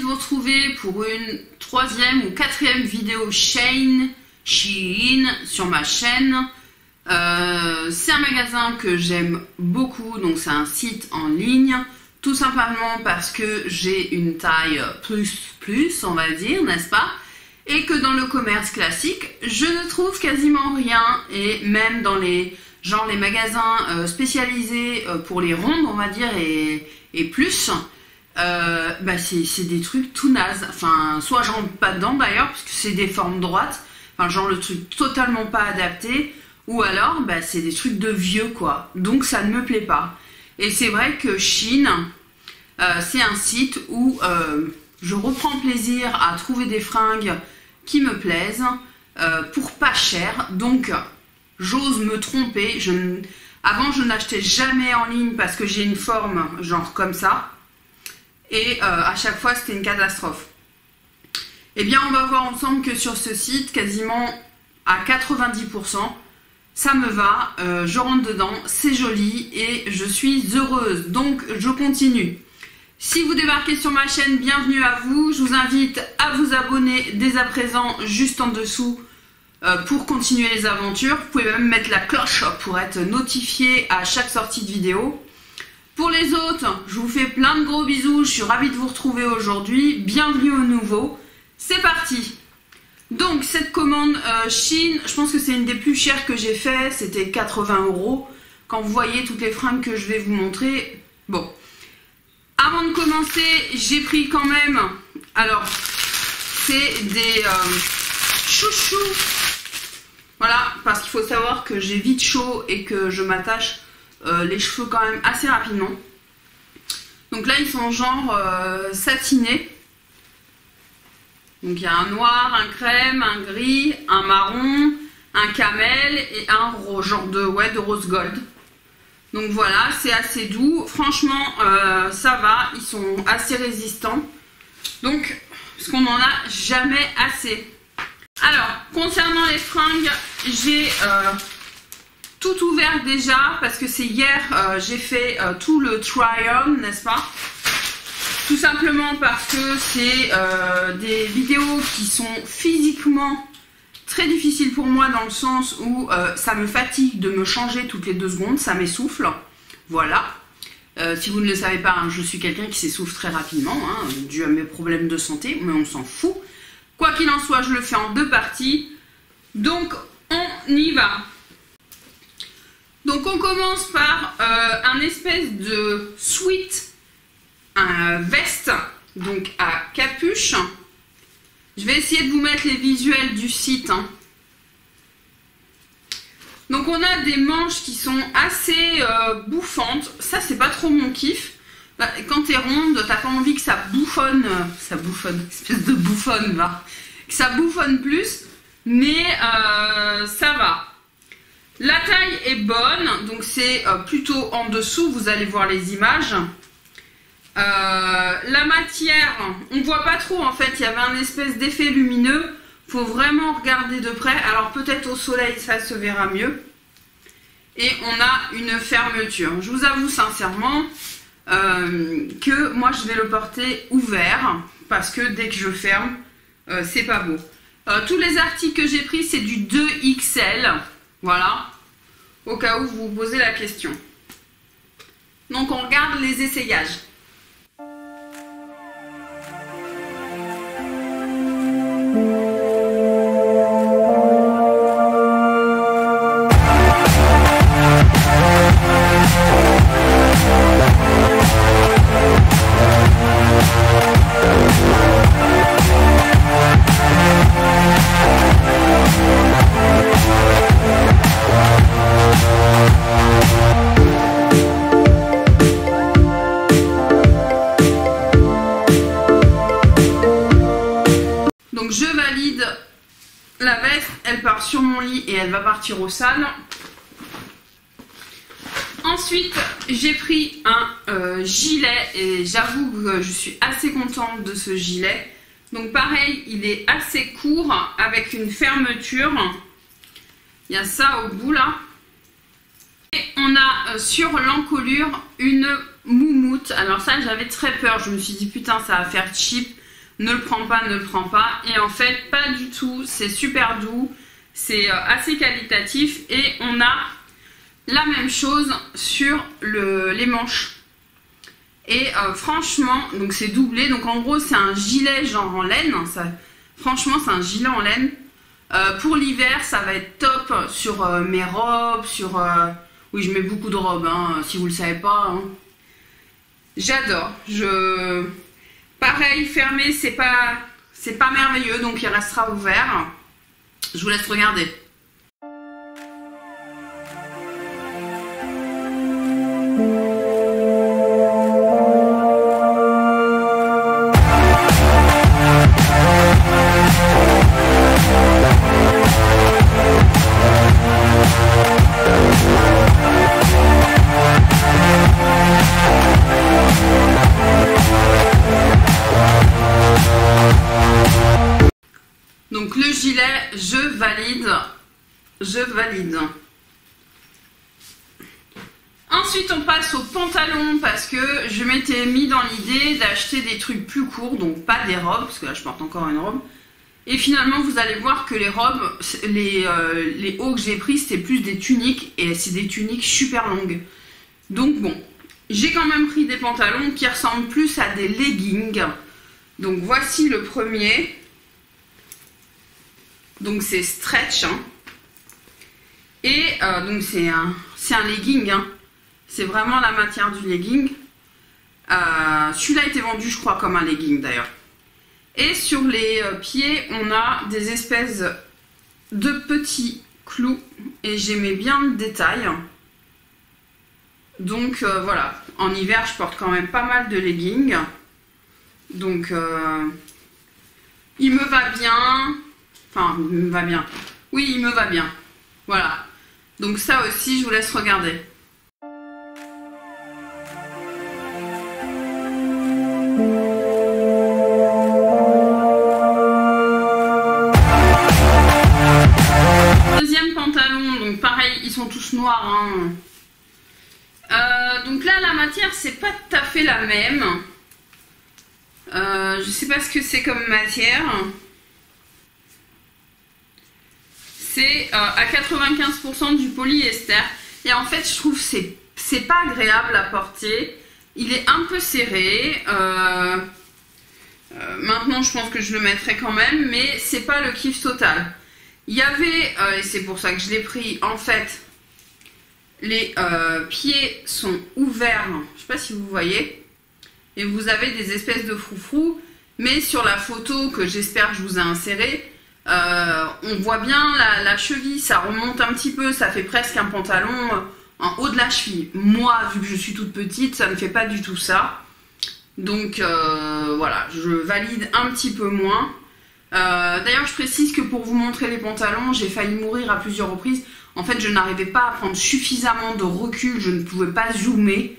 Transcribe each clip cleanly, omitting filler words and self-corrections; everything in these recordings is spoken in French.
vous retrouver pour une 3e ou 4e vidéo Shein sur ma chaîne. C'est un magasin que j'aime beaucoup, donc c'est un site en ligne, tout simplement parce que j'ai une taille plus, on va dire, n'est-ce pas? Et que dans le commerce classique, je ne trouve quasiment rien, et même dans les magasins spécialisés pour les rondes, on va dire, et plus, c'est des trucs tout nazes. Enfin, soit je rentre pas dedans d'ailleurs, parce que c'est des formes droites, enfin genre le truc totalement pas adapté, ou alors c'est des trucs de vieux quoi, donc ça ne me plaît pas. Et c'est vrai que Shein, c'est un site où je reprends plaisir à trouver des fringues qui me plaisent pour pas cher, donc j'ose me tromper. Avant je n'achetais jamais en ligne parce que j'ai une forme genre comme ça, et à chaque fois c'était une catastrophe. Et bien on va voir ensemble que sur ce site, quasiment à 90%, ça me va, je rentre dedans, c'est joli et je suis heureuse, donc je continue. Si vous débarquez sur ma chaîne, bienvenue à vous. Je vous invite à vous abonner dès à présent, juste en dessous, pour continuer les aventures. Vous pouvez même mettre la cloche pour être notifié à chaque sortie de vidéo. Pour les autres, je vous fais plein de gros bisous. Je suis ravie de vous retrouver aujourd'hui. Bienvenue au nouveau. C'est parti. Donc cette commande Shein, je pense que c'est une des plus chères que j'ai fait. C'était 80 €. Quand vous voyez toutes les fringues que je vais vous montrer. Bon. Avant de commencer, j'ai pris quand même, alors, c'est des chouchous, voilà, parce qu'il faut savoir que j'ai vite chaud et que je m'attache les cheveux quand même assez rapidement. Donc là, ils sont genre satinés. Donc il y a un noir, un crème, un gris, un marron, un camel et un genre de rose gold. Donc voilà, c'est assez doux. Franchement, ça va. Ils sont assez résistants. Donc, parce qu'on n'en a jamais assez. Alors, concernant les fringues, j'ai tout ouvert déjà. Parce que c'est hier, j'ai fait tout le try-on, n'est-ce pas? Tout simplement parce que c'est des vidéos qui sont physiquement très difficile pour moi, dans le sens où ça me fatigue de me changer toutes les 2 secondes, ça m'essouffle, voilà. Si vous ne le savez pas, hein, je suis quelqu'un qui s'essouffle très rapidement, hein, dû à mes problèmes de santé, mais on s'en fout. Quoi qu'il en soit, je le fais en 2 parties, donc on y va. Donc on commence par un espèce de sweat, un veste, donc à capuche. Je vais essayer de vous mettre les visuels du site. Hein. Donc on a des manches qui sont assez bouffantes. Ça c'est pas trop mon kiff. Quand t'es ronde, t'as pas envie que ça bouffonne. Espèce de bouffonne là. Que ça bouffonne plus. Mais ça va. La taille est bonne. Donc c'est plutôt en dessous. Vous allez voir les images. La matière, on voit pas trop en fait, il y avait un espèce d'effet lumineux, faut vraiment regarder de près, alors peut-être au soleil ça se verra mieux. Et on a une fermeture, je vous avoue sincèrement que moi je vais le porter ouvert, parce que dès que je ferme, c'est pas beau. Tous les articles que j'ai pris c'est du 2XL, voilà, au cas où vous vous posez la question. Donc on regarde les essayages. Donc je valide la veste, elle part sur mon lit et elle va partir aux salles. Ensuite, j'ai pris un gilet et j'avoue que je suis assez contente de ce gilet. Donc pareil, il est assez court avec une fermeture. Il y a ça au bout là. Et on a sur l'encolure une moumoute. Alors ça, j'avais très peur. Je me suis dit putain, ça va faire cheap. ne le prends pas, ne le prends pas. Et en fait, pas du tout, c'est super doux, c'est assez qualitatif et on a la même chose sur les manches. Et franchement, donc c'est doublé, donc en gros c'est un gilet genre en laine, franchement c'est un gilet en laine. Pour l'hiver ça va être top sur mes robes, oui je mets beaucoup de robes, hein, si vous le savez pas. Hein. J'adore, pareil fermé c'est pas merveilleux donc il restera ouvert. Je vous laisse regarder. Donc le gilet, je valide. Ensuite on passe au pantalon parce que je m'étais mis dans l'idée d'acheter des trucs plus courts, donc pas des robes, parce que là je porte encore une robe. Et finalement vous allez voir que les robes, les hauts que j'ai pris c'était plus des tuniques et c'est des tuniques super longues. Donc bon, j'ai quand même pris des pantalons qui ressemblent plus à des leggings. Donc voici le premier. Donc c'est stretch hein. Et donc c'est un legging hein. C'est vraiment la matière du legging. Celui-là a été vendu je crois comme un legging d'ailleurs. Et sur les pieds on a des espèces de petits clous et j'aimais bien le détail. Donc voilà, en hiver je porte quand même pas mal de leggings. Donc il me va bien. Enfin, il me va bien. Oui, il me va bien. Voilà. Donc ça aussi, je vous laisse regarder. Deuxième pantalon, donc pareil, ils sont tous noirs. Hein. Donc là, la matière, c'est pas tout à fait la même. Je sais pas ce que c'est comme matière. C'est à 95% du polyester et en fait je trouve que c'est pas agréable à porter, il est un peu serré, maintenant je pense que je le mettrai quand même mais c'est pas le kiff total. Il y avait, et c'est pour ça que je l'ai pris, en fait les pieds sont ouverts, je sais pas si vous voyez, et vous avez des espèces de froufrous, mais sur la photo que j'espère que je vous ai insérée, on voit bien la cheville, ça remonte un petit peu, ça fait presque un pantalon en haut de la cheville. Moi, vu que je suis toute petite, ça ne fait pas du tout ça. Donc voilà, je valide un petit peu moins. D'ailleurs, je précise que pour vous montrer les pantalons, j'ai failli mourir à plusieurs reprises. En fait, je n'arrivais pas à prendre suffisamment de recul, je ne pouvais pas zoomer.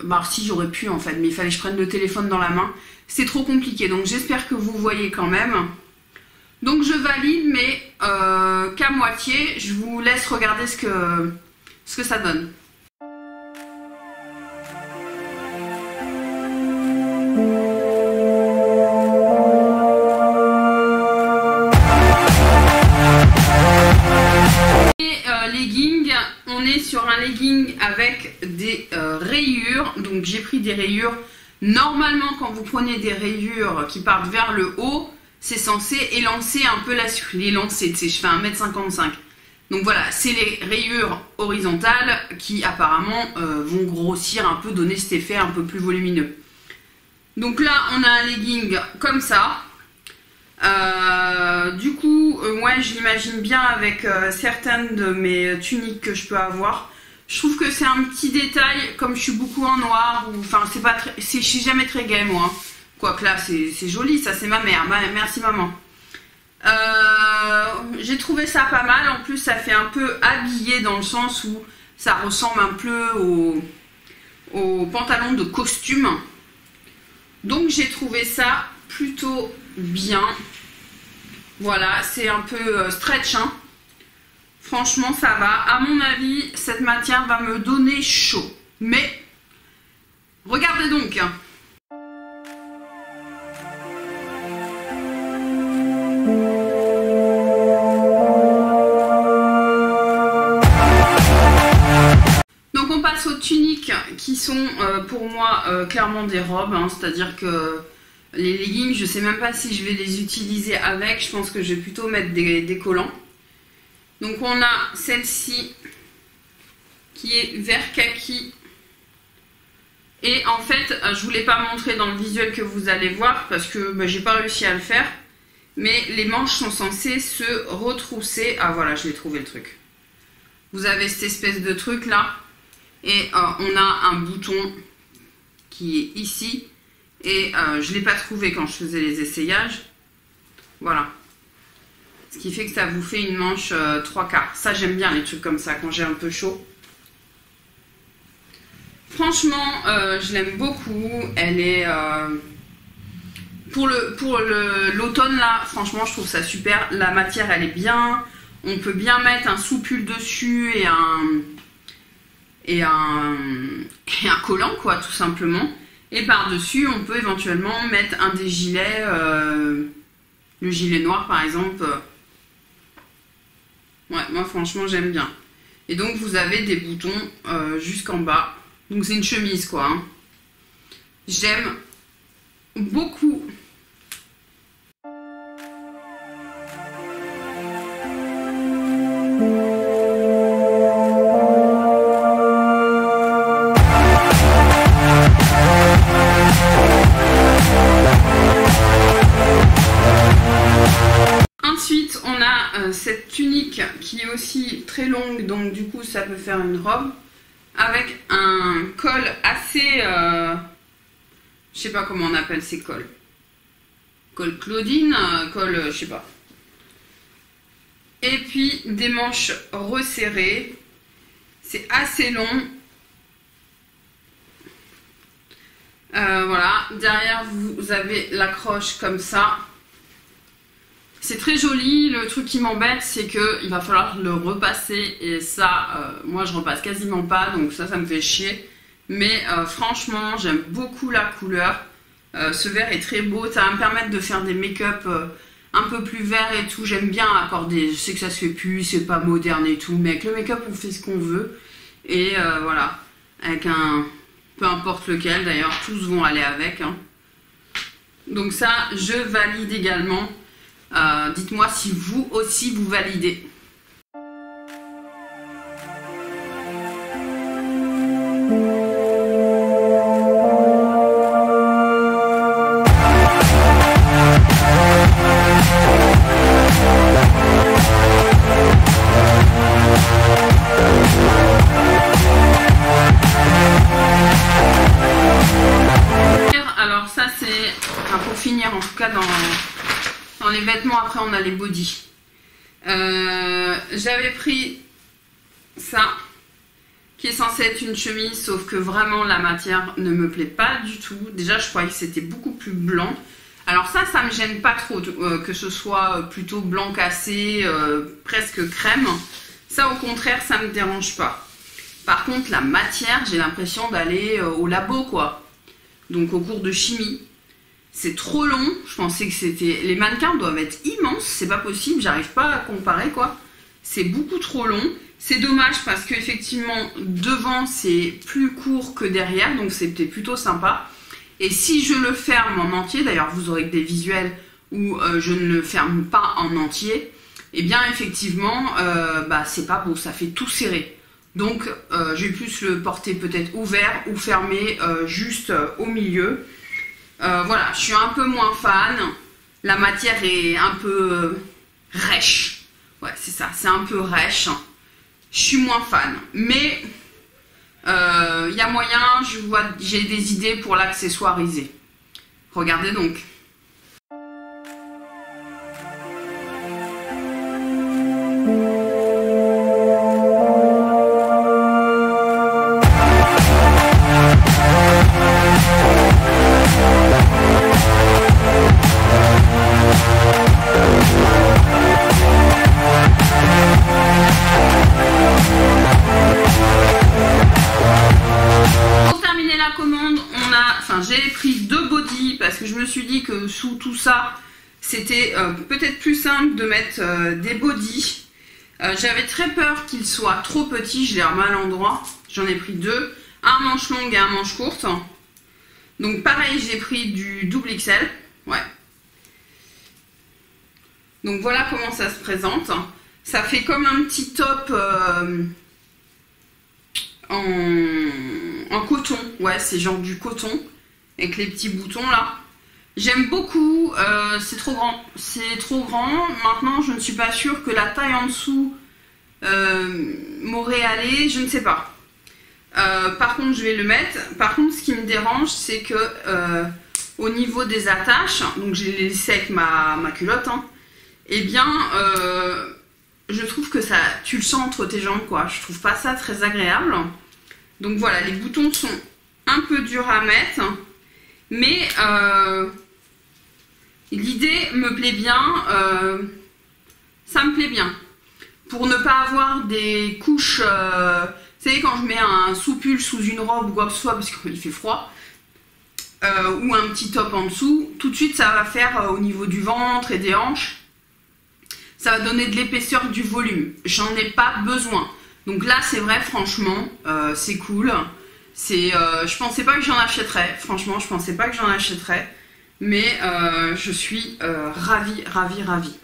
Bah si, j'aurais pu en fait, mais il fallait que je prenne le téléphone dans la main. C'est trop compliqué, donc j'espère que vous voyez quand même. Donc je valide, mais qu'à moitié. Je vous laisse regarder ce que ça donne. Et legging, on est sur un legging avec des rayures. Donc j'ai pris des rayures. Normalement, quand vous prenez des rayures qui partent vers le haut, c'est censé élancer un peu l'élancer. Tu sais, je fais 1m55. Donc voilà, c'est les rayures horizontales qui apparemment vont grossir un peu, donner cet effet un peu plus volumineux. Donc là, on a un legging comme ça. Du coup, moi je l'imagine bien avec certaines de mes tuniques que je peux avoir. Je trouve que c'est un petit détail, comme je suis beaucoup en noir, ou enfin c'est pas très, je suis jamais très gay moi. Hein. Quoique là c'est joli, ça c'est ma mère, merci maman. J'ai trouvé ça pas mal, en plus ça fait un peu habillé dans le sens où ça ressemble un peu au pantalon de costume. Donc j'ai trouvé ça plutôt bien. Voilà, c'est un peu stretch, hein. Franchement, ça va. À mon avis, cette matière va me donner chaud. Mais, regardez donc. autres tuniques qui sont pour moi clairement des robes, hein, c'est-à-dire que les leggings, je sais même pas si je vais les utiliser avec, je pense que je vais plutôt mettre des collants. Donc on a celle-ci qui est vert kaki. Et en fait, je voulais pas montrer dans le visuel que vous allez voir parce que j'ai pas réussi à le faire. Mais les manches sont censées se retrousser. Ah voilà, je l'ai trouvé le truc. Vous avez cette espèce de truc là. Et on a un bouton qui est ici. Et je l'ai pas trouvé quand je faisais les essayages. Voilà. Ce qui fait que ça vous fait une manche 3/4. Ça, j'aime bien les trucs comme ça quand j'ai un peu chaud. Franchement, je l'aime beaucoup. Elle est... pour l'automne, là, franchement, je trouve ça super. La matière, elle est bien. On peut bien mettre un sous-pull dessus et un collant, quoi, tout simplement. Et par-dessus, on peut éventuellement mettre un des gilets, le gilet noir, par exemple. Ouais, moi, franchement, j'aime bien. Et donc, vous avez des boutons jusqu'en bas. Donc c'est une chemise quoi. Hein. J'aime beaucoup. Ensuite on a cette tunique qui est aussi très longue, donc du coup ça peut faire une robe. Avec un col assez... je sais pas comment on appelle ces cols. Col Claudine, col... je sais pas. Et puis des manches resserrées. C'est assez long. Voilà. Derrière, vous avez l'accroche comme ça. C'est très joli. Le truc qui m'embête, c'est qu'il va falloir le repasser. Et ça, moi, je repasse quasiment pas. Donc ça me fait chier. Mais franchement, j'aime beaucoup la couleur. Ce vert est très beau. Ça va me permettre de faire des make-up un peu plus verts et tout. J'aime bien accorder. Je sais que ça se fait plus, c'est pas moderne et tout. Mais avec le make-up, on fait ce qu'on veut. Et voilà. Avec un... peu importe lequel, d'ailleurs, tous vont aller avec. Hein. Donc ça, je valide également. Dites-moi si vous aussi vous validez. Alors ça c'est, pour finir en tout cas dans les vêtements, après on a les bodys. J'avais pris ça, qui est censé être une chemise, sauf que vraiment la matière ne me plaît pas du tout. Déjà je croyais que c'était beaucoup plus blanc. Alors ça me gêne pas trop, que ce soit plutôt blanc cassé, presque crème. Ça au contraire, ça me dérange pas. Par contre la matière, j'ai l'impression d'aller au labo quoi. Donc au cours de chimie. C'est trop long, je pensais que c'était... Les mannequins doivent être immenses, c'est pas possible, j'arrive pas à comparer quoi. C'est beaucoup trop long. C'est dommage parce que effectivement devant c'est plus court que derrière, donc c'était plutôt sympa. Et si je le ferme en entier, d'ailleurs vous aurez que des visuels où je ne le ferme pas en entier, et bien effectivement c'est pas beau, ça fait tout serré. Donc je vais plus le porter peut-être ouvert ou fermé juste au milieu. Voilà, je suis un peu moins fan. La matière est un peu rêche. Ouais, c'est ça, c'est un peu rêche. Je suis moins fan. Mais il y a moyen, j'ai des idées pour l'accessoiriser. Regardez donc. J'ai pris 2 bodys parce que je me suis dit que sous tout ça, c'était peut-être plus simple de mettre des bodys. J'avais très peur qu'ils soient trop petits, je les remets à l'endroit. J'en ai pris 2. un manche longue et un manche courte. Donc pareil, j'ai pris du double XL. Ouais. Donc voilà comment ça se présente. Ça fait comme un petit top en coton. Ouais, c'est genre du coton avec les petits boutons là. J'aime beaucoup. C'est trop grand. C'est trop grand. Maintenant, je ne suis pas sûre que la taille en dessous m'aurait allé. Je ne sais pas. Par contre, je vais le mettre. Par contre, ce qui me dérange, c'est que au niveau des attaches, donc j'ai laissé avec ma culotte, hein, eh bien, je trouve que ça, tu le sens entre tes jambes, quoi. Je trouve pas ça très agréable. Donc voilà, les boutons sont un peu durs à mettre, mais l'idée me plaît bien. Ça me plaît bien. Pour ne pas avoir des couches, vous savez, quand je mets un sous-pull sous une robe ou quoi que ce soit, parce qu'il fait froid, ou un petit top en dessous, tout de suite ça va faire au niveau du ventre et des hanches. Ça va donner de l'épaisseur, du volume. J'en ai pas besoin. Donc là, c'est vrai, franchement, c'est cool. Je pensais pas que j'en achèterais. Franchement, je pensais pas que j'en achèterais. Mais je suis ravie, ravie, ravie.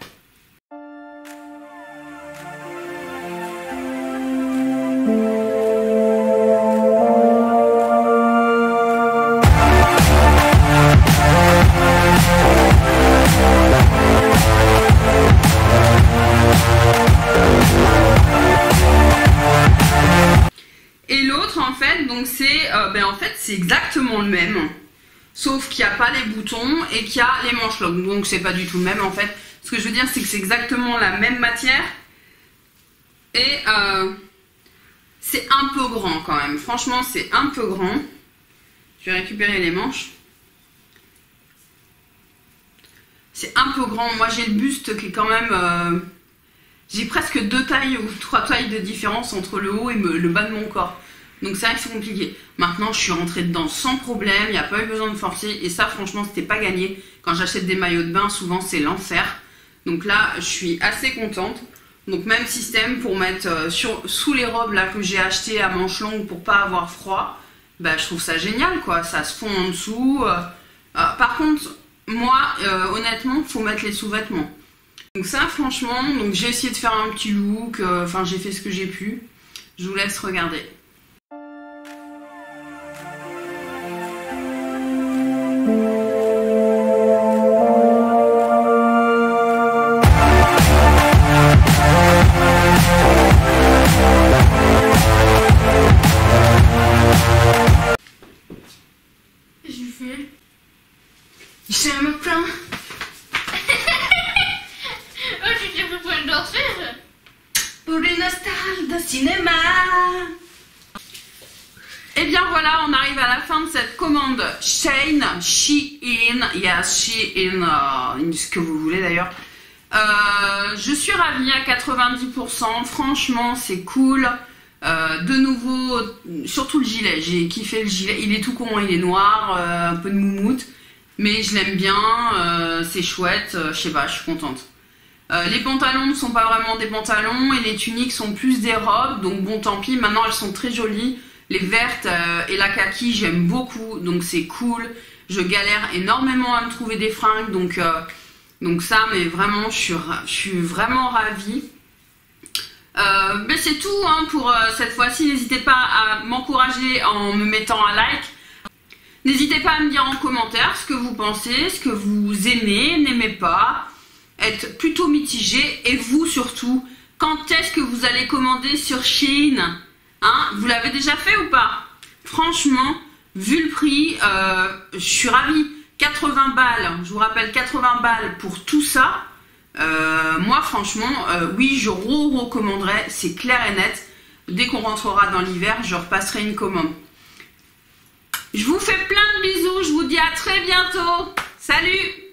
Et l'autre en fait, donc c'est exactement le même, sauf qu'il n'y a pas les boutons et qu'il y a les manches longues, donc c'est pas du tout le même en fait. Ce que je veux dire, c'est que c'est exactement la même matière et c'est un peu grand quand même. Franchement, c'est un peu grand. Je vais récupérer les manches. C'est un peu grand. Moi, j'ai le buste qui est quand même... j'ai presque 2 tailles ou 3 tailles de différence entre le haut et le bas de mon corps. Donc c'est vrai que c'est compliqué. Maintenant, je suis rentrée dedans sans problème. Il n'y a pas eu besoin de forcer. Et ça, franchement, c'était pas gagné. Quand j'achète des maillots de bain, souvent, c'est l'enfer. Donc là, je suis assez contente. Donc même système pour mettre sous les robes là que j'ai achetées à manches longues pour pas avoir froid. Bah, je trouve ça génial, quoi. Ça se fond en dessous. Par contre, moi, honnêtement, il faut mettre les sous-vêtements. Donc ça, franchement, donc j'ai essayé de faire un petit look, enfin j'ai fait ce que j'ai pu. Je vous laisse regarder. Je me plains. Pour une star de cinéma. Et bien voilà, on arrive à la fin de cette commande Shein, yes, Shein, ce que vous voulez d'ailleurs. Je suis ravie à 90%, franchement c'est cool. De nouveau, surtout le gilet, j'ai kiffé le gilet, il est tout con, il est noir, un peu de moumoute, mais je l'aime bien, c'est chouette, je sais pas, je suis contente. Les pantalons ne sont pas vraiment des pantalons et les tuniques sont plus des robes, donc bon tant pis, maintenant elles sont très jolies. Les vertes et la kaki j'aime beaucoup, donc c'est cool. Je galère énormément à me trouver des fringues, donc ça, mais vraiment je suis vraiment ravie. Mais c'est tout hein, pour cette fois-ci, n'hésitez pas à m'encourager en me mettant un like. N'hésitez pas à me dire en commentaire ce que vous pensez, ce que vous aimez, n'aimez pas. Être plutôt mitigé, et vous surtout, quand est-ce que vous allez commander sur Shein, hein? Vous l'avez déjà fait ou pas? Franchement, vu le prix, je suis ravie. 80 balles, je vous rappelle 80 balles pour tout ça. Moi franchement, oui, je recommanderais, c'est clair et net. Dès qu'on rentrera dans l'hiver, je repasserai une commande. Je vous fais plein de bisous, je vous dis à très bientôt. Salut!